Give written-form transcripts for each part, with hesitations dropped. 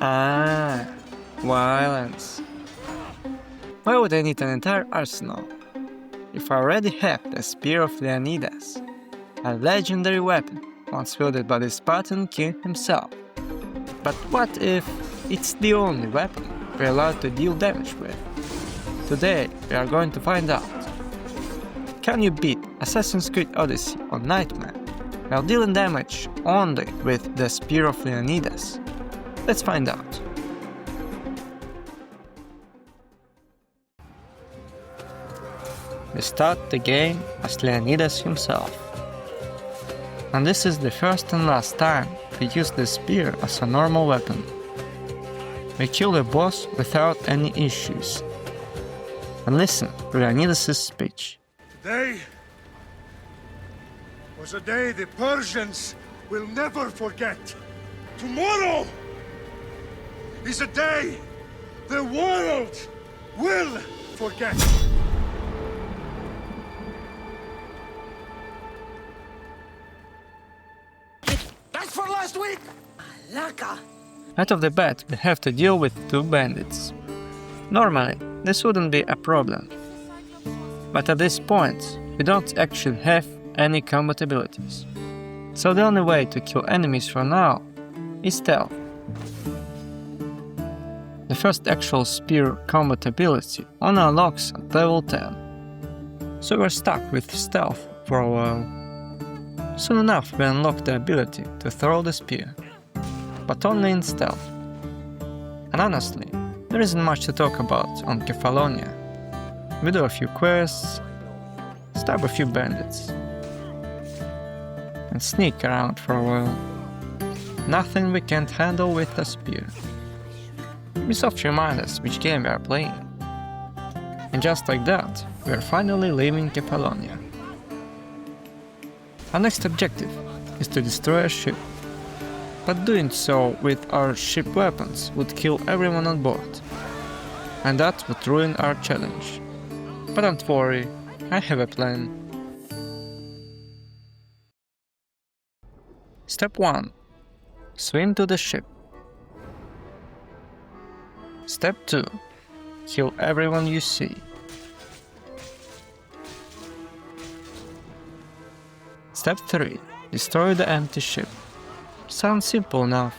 Ah, violence. Why would I need an entire arsenal if I already have the Spear of Leonidas, a legendary weapon once wielded by the Spartan king himself? But what if it's the only weapon we're allowed to deal damage with? Today we are going to find out. Can you beat Assassin's Creed Odyssey on Nightmare while dealing damage only with the Spear of Leonidas? Let's find out. We start the game as Leonidas himself. And this is the first and last time we use the spear as a normal weapon. We kill the boss without any issues. And listen to Leonidas' speech. Today was a day the Persians will never forget. Tomorrow is a day the world will forget. That's for last week! Laka! Out of the bat, we have to deal with two bandits. Normally, this wouldn't be a problem. But at this point, we don't actually have any combat abilities. So the only way to kill enemies for now is stealth. The first actual spear combat ability only unlocks at level 10. So we're stuck with stealth for a while. Soon enough we unlock the ability to throw the spear, but only in stealth. And honestly, there isn't much to talk about on Kefalonia. We do a few quests, stab a few bandits, and sneak around for a while. Nothing we can't handle with a spear. Ubisoft remind us which game we are playing. And just like that, we are finally leaving Kefalonia. Our next objective is to destroy a ship. But doing so with our ship weapons would kill everyone on board. And that would ruin our challenge. But don't worry, I have a plan. Step 1. Swim to the ship. Step 2. Kill everyone you see. Step 3. Destroy the empty ship. Sounds simple enough,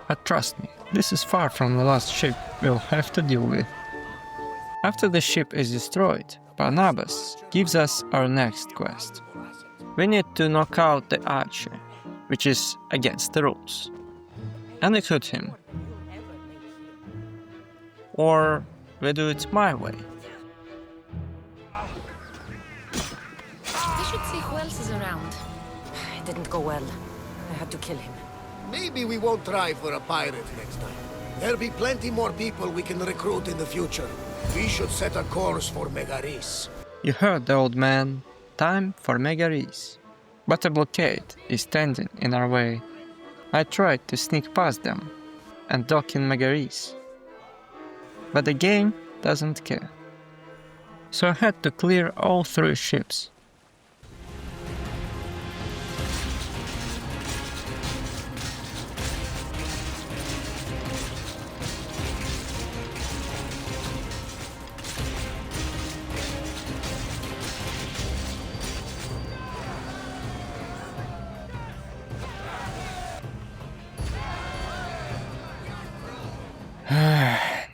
but trust me, this is far from the last ship we'll have to deal with. After the ship is destroyed, Barnabas gives us our next quest. We need to knock out the archer, which is against the rules, and recruit him. Or we do it my way. We should see who else is around. It didn't go well. I had to kill him. Maybe we won't try for a pirate next time. There'll be plenty more people we can recruit in the future. We should set a course for Megaris. You heard the old man. Time for Megaris. But a blockade is standing in our way. I tried to sneak past them and dock in Megaris. But the game doesn't care. So I had to clear all 3 ships.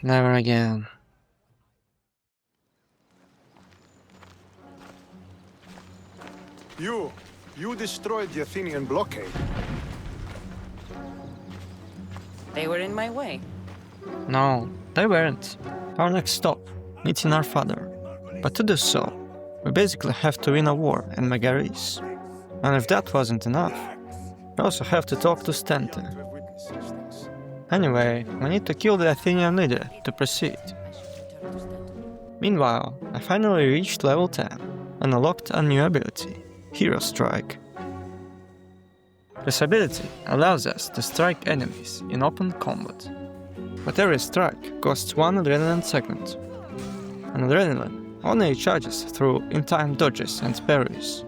Never again. You destroyed the Athenian blockade. They were in my way. No, they weren't. Our next stop, meeting our father. But to do so, we basically have to win a war in Megaris. And if that wasn't enough, we also have to talk to Stentor. Anyway, we need to kill the Athenian leader to proceed. Meanwhile, I finally reached level 10 and unlocked a new ability, Hero Strike. This ability allows us to strike enemies in open combat, but every strike costs 1 adrenaline segment. And adrenaline only charges through in-time dodges and parries,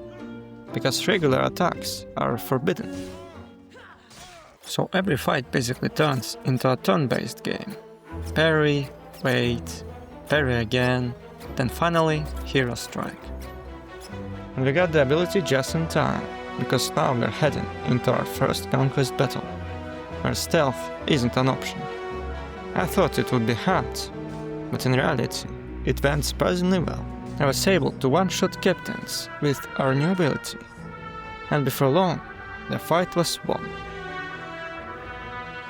because regular attacks are forbidden. So every fight basically turns into a turn-based game. Parry, wait, parry again, then finally hero strike. And we got the ability just in time, because now we're heading into our first conquest battle, where stealth isn't an option. I thought it would be hunt, but in reality, it went surprisingly well. I was able to one-shot captains with our new ability, and before long, the fight was won.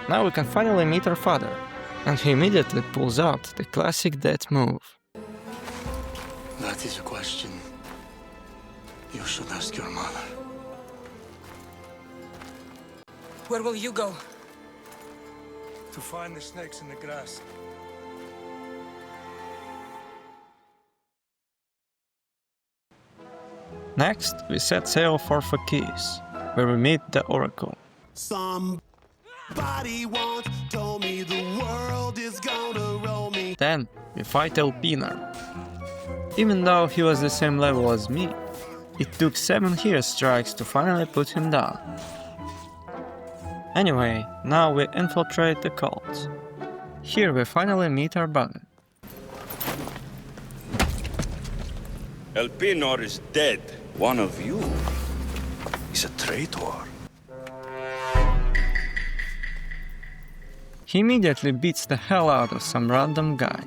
Now we can finally meet our father, and he immediately pulls out the classic death move. That is a question you should ask your mother. Where will you go? To find the snakes in the grass. Next, we set sail for Phokis, where we meet the Oracle. Somebody once told me the world is gonna roll me. Then, we fight Elpenor. Even though he was the same level as me, it took 7 hero strikes to finally put him down. Anyway, now we infiltrate the cult. Here we finally meet our brother. Elpenor is dead. One of you is a traitor. He immediately beats the hell out of some random guy.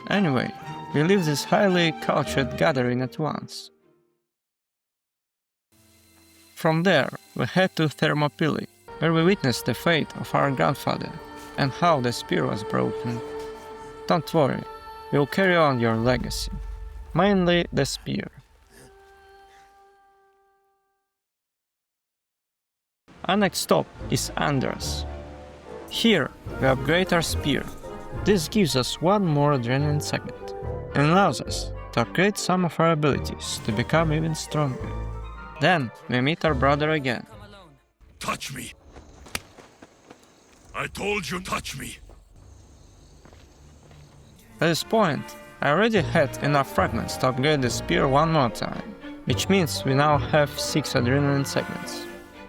Anyway, we leave this highly cultured gathering at once. From there, we head to Thermopylae, where we witness the fate of our grandfather and how the spear was broken. Don't worry, we'll carry on your legacy. Mainly the spear. Our next stop is Andros. Here, we upgrade our spear. This gives us one more adrenaline segment, and allows us to upgrade some of our abilities to become even stronger. Then, we meet our brother again. Touch me! I told you, touch me! At this point, I already had enough fragments to upgrade the spear one more time, which means we now have 6 adrenaline segments.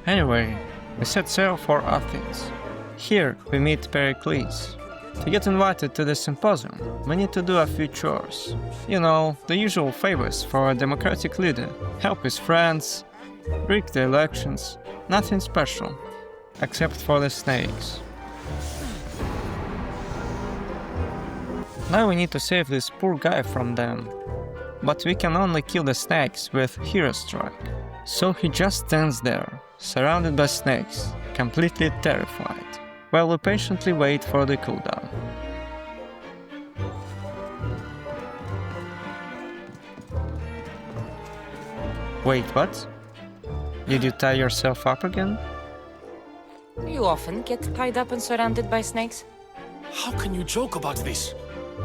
Anyway, we set sail for Athens. Here we meet Perikles. To get invited to the Symposium, we need to do a few chores. You know, the usual favors for a democratic leader. Help his friends, rig the elections, nothing special, except for the snakes. Now we need to save this poor guy from them. But we can only kill the snakes with Hero Strike. So he just stands there, surrounded by snakes, completely terrified, while we patiently wait for the cooldown. Wait, what? Did you tie yourself up again? You often get tied up and surrounded by snakes? How can you joke about this?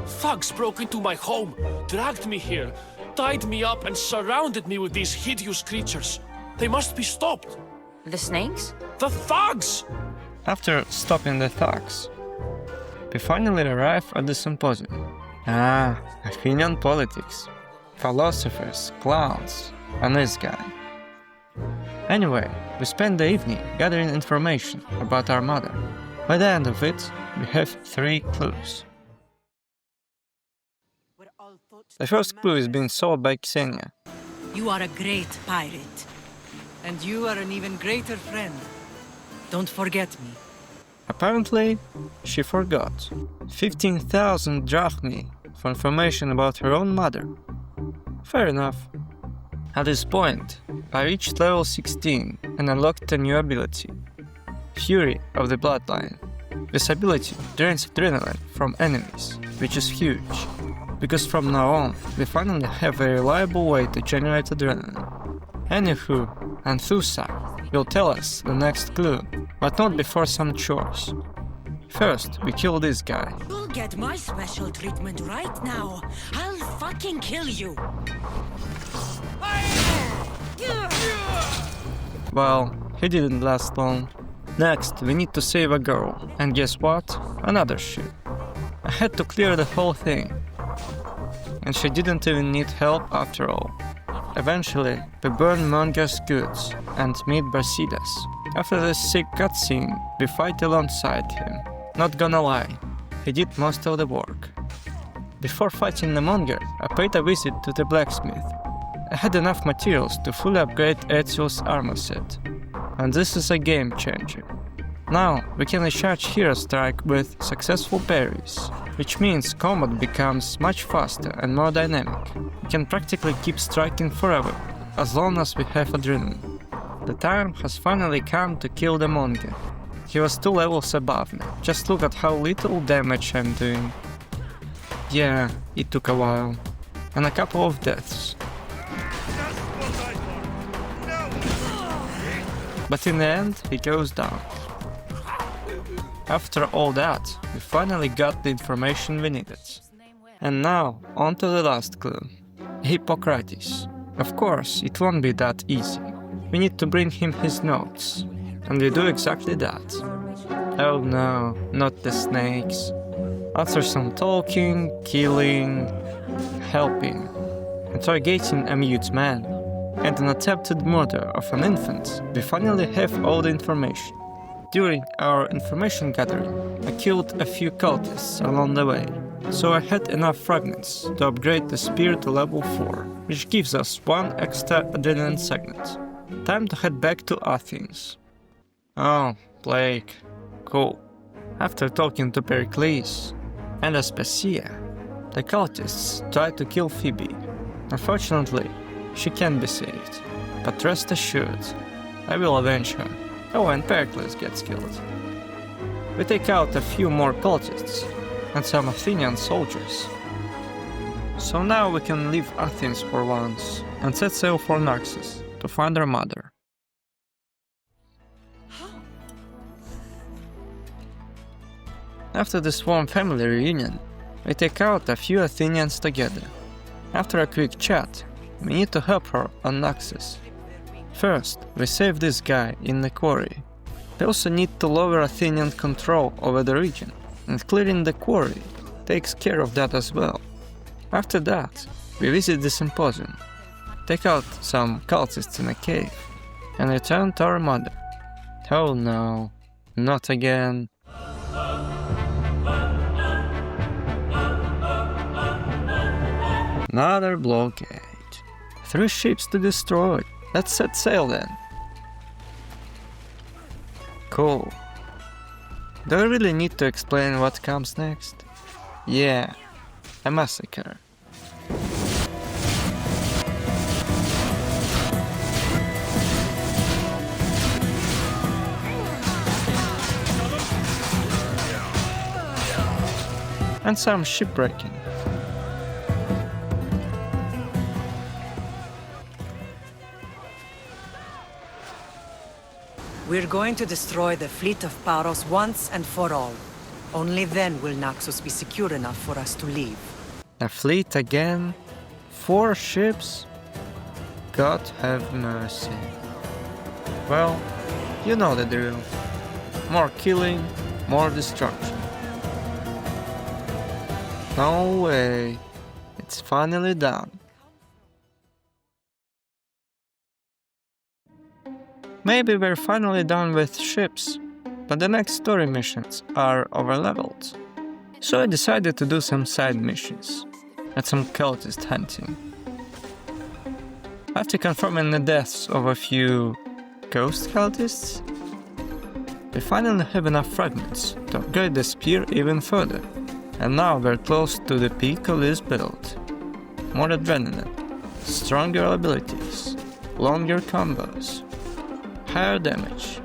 Thugs broke into my home, dragged me here, tied me up and surrounded me with these hideous creatures. They must be stopped. The snakes? The thugs! After stopping the thugs, we finally arrive at the Symposium. Ah, Athenian politics, philosophers, clowns, and this guy. Anyway, we spend the evening gathering information about our mother. By the end of it, we have 3 clues. The first clue is being sold by Xenia. You are a great pirate. And you are an even greater friend. Don't forget me. Apparently, she forgot 15,000 drachmae for information about her own mother. Fair enough. At this point, I reached level 16 and unlocked a new ability, Fury of the Bloodline. This ability drains adrenaline from enemies, which is huge, because from now on, we finally have a reliable way to generate adrenaline. Anywho, Anthousa will tell us the next clue, but not before some chores. First, we kill this guy. You'll get my special treatment right now. I'll fucking kill you. Well, he didn't last long. Next, we need to save a girl, and guess what? Another ship. I had to clear the whole thing. And she didn't even need help after all. Eventually, we burn Monger's goods and meet Brasidas, After the sick cutscene, we fight alongside him. Not gonna lie, he did most of the work. Before fighting the Monger, I paid a visit to the blacksmith. I had enough materials to fully upgrade Ezio's armor set, and this is a game changer. Now we can recharge Hero Strike with successful parries, which means combat becomes much faster and more dynamic. We can practically keep striking forever, as long as we have adrenaline. The time has finally come to kill the Monger. He was 2 levels above me. Just look at how little damage I'm doing. Yeah, it took a while. And a couple of deaths. But in the end, he goes down. After all that, we finally got the information we needed. And now, on to the last clue. Hippokrates. Of course, it won't be that easy. We need to bring him his notes. And we do exactly that. Oh no, not the snakes. After some talking, killing, helping, interrogating a mute man, and an attempted murder of an infant, we finally have all the information. During our information gathering, I killed a few cultists along the way, so I had enough fragments to upgrade the spear to level 4, which gives us 1 extra adrenaline segment. Time to head back to Athens. Oh, plague. Cool. After talking to Perikles and Aspasia, the cultists tried to kill Phoibe. Unfortunately, she can't be saved, but rest assured, I will avenge her. Oh, and Perikles gets killed. We take out a few more cultists and some Athenian soldiers. So now we can leave Athens for once and set sail for Naxos to find her mother. After the Swarm family reunion, we take out a few Athenians together. After a quick chat, we need to help her on Naxos. First, we save this guy in the quarry. We also need to lower Athenian control over the region, and clearing the quarry takes care of that as well. After that, we visit the Symposium, take out some cultists in a cave, and return to our mother. Oh no, not again. Another blockade. 3 ships to destroy. Let's set sail then. Cool. Do I really need to explain what comes next? Yeah, a massacre. And some shipbreaking. We're going to destroy the fleet of Paros once and for all. Only then will Naxos be secure enough for us to leave. A fleet again? 4 ships? God have mercy. Well, you know the drill. More killing, more destruction. No way. It's finally done. Maybe we're finally done with ships, but the next story missions are overleveled. So I decided to do some side missions, and some cultist hunting. After confirming the deaths of a few ghost cultists, we finally have enough fragments to upgrade the spear even further, and now we're close to the peak of this build. More adrenaline, stronger abilities, longer combos, higher damage,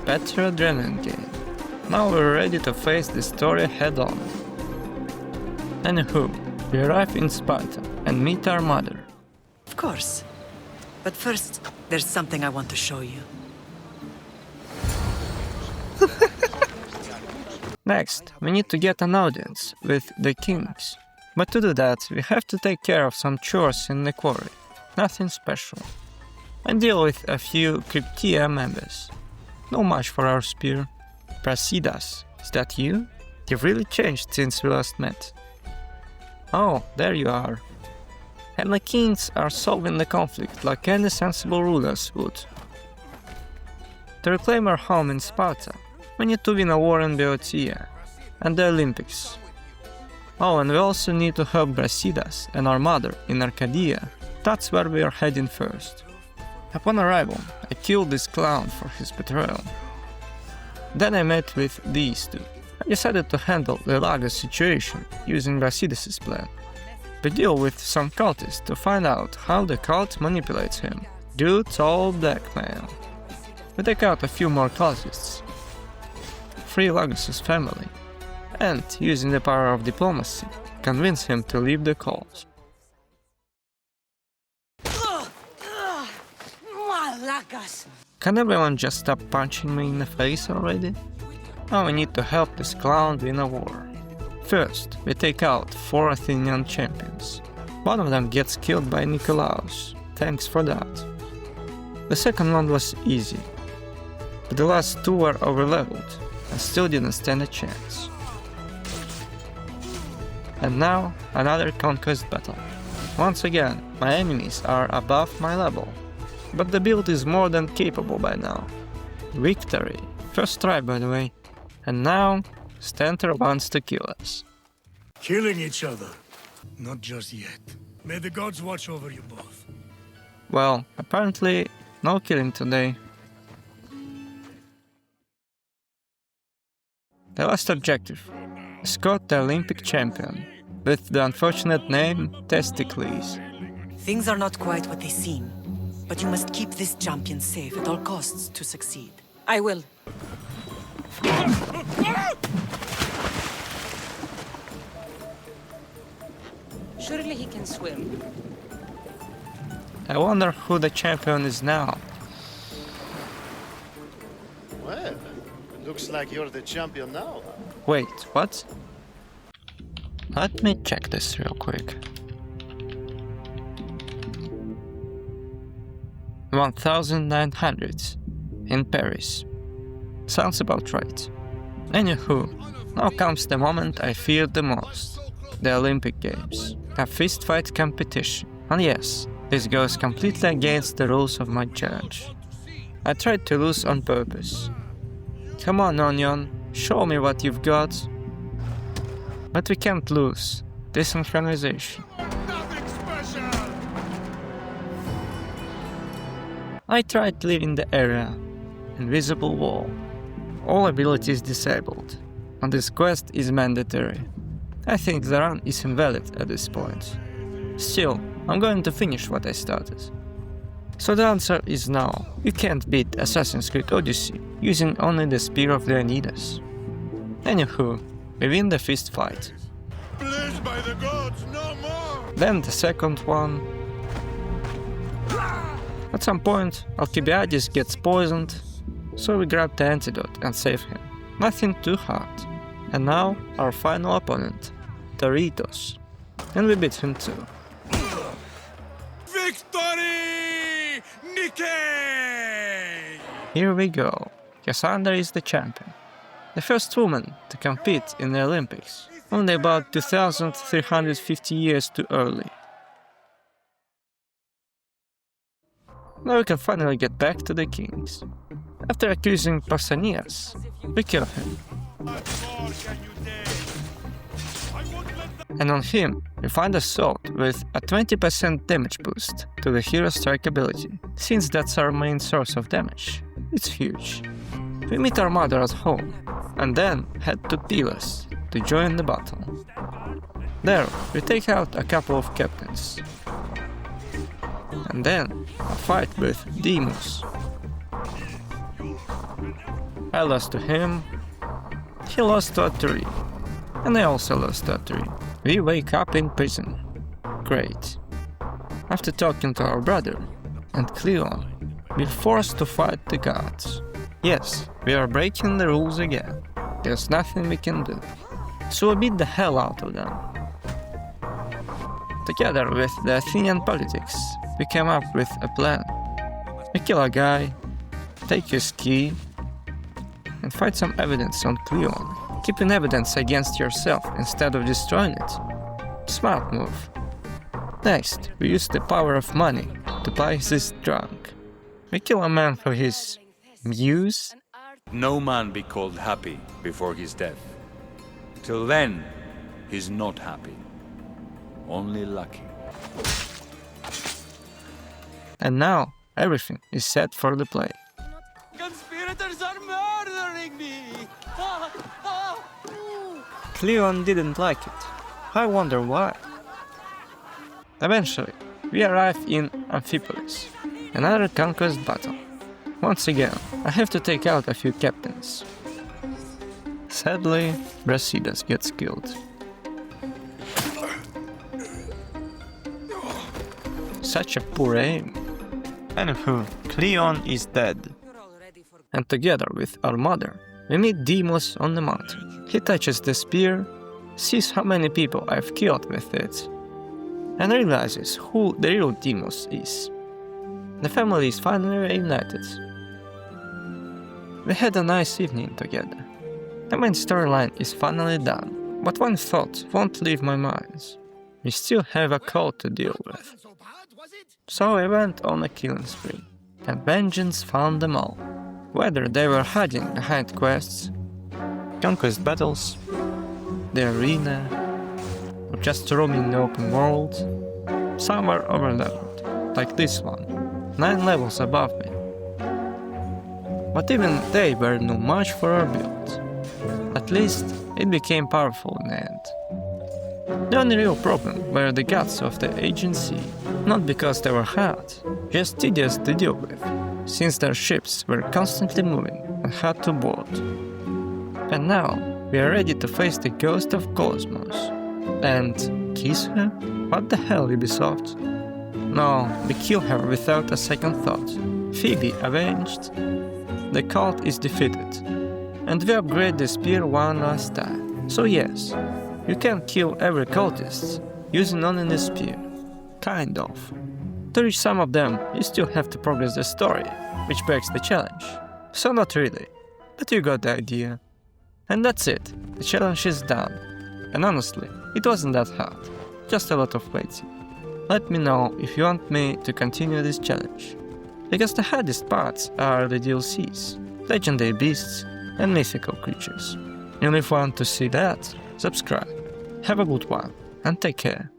better adrenaline gain. Now we're ready to face the story head on. Anywho, we arrive in Sparta and meet our mother. Of course. But first, there's something I want to show you. Next, we need to get an audience with the kings. But to do that, we have to take care of some chores in the quarry. Nothing special. And deal with a few Cryptia members. No much for our spear. Brasidas, is that you? You've really changed since we last met. Oh, there you are. And the kings are solving the conflict like any sensible rulers would. To reclaim our home in Sparta, we need to win a war in Boeotia and the Olympics. Oh, and we also need to help Brasidas and our mother in Arcadia. That's where we are heading first. Upon arrival, I killed this clown for his betrayal. Then I met with these two. I decided to handle the Lagos situation using Brasidas' plan. We deal with some cultists to find out how the cult manipulates him. Dude's all blackmail. We take out a few more cultists, free Lagos' family, and, using the power of diplomacy, convince him to leave the cult. Can everyone just stop punching me in the face already? Now we need to help this clown win a war. First, we take out 4 Athenian champions. One of them gets killed by Nikolaos. Thanks for that. The second one was easy, but the last 2 were overleveled and still didn't stand a chance. And now, another conquest battle. Once again, my enemies are above my level, but the build is more than capable by now. Victory! First try, by the way. And now, Stentor wants to kill us. Killing each other? Not just yet. May the gods watch over you both. Well, apparently, no killing today. The last objective. Escort the Olympic champion, with the unfortunate name Testicles. Things are not quite what they seem, but you must keep this champion safe at all costs to succeed. I will. Surely he can swim. I wonder who the champion is now. Well, looks like you're the champion now. Wait, what? Let me check this real quick. 1900 in Paris. Sounds about right. Anywho, now comes the moment I feared the most. The Olympic Games. A fistfight competition. And yes, this goes completely against the rules of my challenge. I tried to lose on purpose. Come on, Onion, show me what you've got. But we can't lose. Desynchronization. I tried leaving the area. Invisible wall. All abilities disabled. And this quest is mandatory. I think the run is invalid at this point. Still, I'm going to finish what I started. So the answer is no. You can't beat Assassin's Creed Odyssey using only the Spear of Leonidas. Anywho, we win the fist fight. Blessed by the gods, no more! Then the second one. At some point, Alcibiades gets poisoned, so we grab the antidote and save him. Nothing too hard. And now, our final opponent, Doritos. And we beat him too. Victory! Nike! Here we go. Cassandra is the champion. The first woman to compete in the Olympics, only about 2,350 years too early. Now we can finally get back to the kings. After accusing Pausanias, we kill him. And on him, we find a sword with a 20% damage boost to the hero strike ability. Since that's our main source of damage, it's huge. We meet our mother at home, and then head to Pylos to join the battle. There, we take out a couple of captains. And then, a fight with Deimos. I lost to him, he lost to a tree, and I also lost to a tree. We wake up in prison. Great. After talking to our brother and Kleon, we're forced to fight the gods. Yes, we are breaking the rules again. There's nothing we can do. So we beat the hell out of them. Together with the Athenian politics, we came up with a plan. We kill a guy, take his key, and find some evidence on Kleon. Keeping evidence against yourself instead of destroying it. Smart move. Next, we use the power of money to buy this drunk. We kill a man for his Muse? No man be called happy before his death. Till then, he's not happy. Only lucky. And now, everything is set for the play. Conspirators are murdering me! Kleon didn't like it. I wonder why. Eventually, we arrive in Amphipolis, another conquest battle. Once again, I have to take out a few captains. Sadly, Brasidas gets killed. Such a poor aim. Anywho, Kleon is dead. And together with our mother, we meet Deimos on the mountain. He touches the spear, sees how many people I've killed with it, and realizes who the real Deimos is. The family is finally reunited. We had a nice evening together. The main storyline is finally done, but one thought won't leave my mind. We still have a cult to deal with. So I went on a killing spree, and vengeance found them all. Whether they were hiding behind quests, conquest battles, the arena, or just roaming the open world, some are overleveled, like this one, 9 levels above me. But even they were no match for our build. At least, it became powerful in the end. The only real problem were the guts of the agency, not because they were hard, just tedious to deal with, since their ships were constantly moving and had to board. And now, we are ready to face the ghost of Cosmos. And kiss her? What the hell, Ubisoft? No, we kill her without a second thought. Phoibe avenged. The cult is defeated. And we upgrade the spear one last time. So yes, you can kill every cultist using only the spear. Kind of. To reach some of them, you still have to progress the story, which breaks the challenge. So not really, but you got the idea. And that's it, the challenge is done. And honestly, it wasn't that hard, just a lot of waiting. Let me know if you want me to continue this challenge. Because the hardest parts are the DLCs, legendary beasts and mythical creatures. And if you want to see that, subscribe. Have a good one, and take care.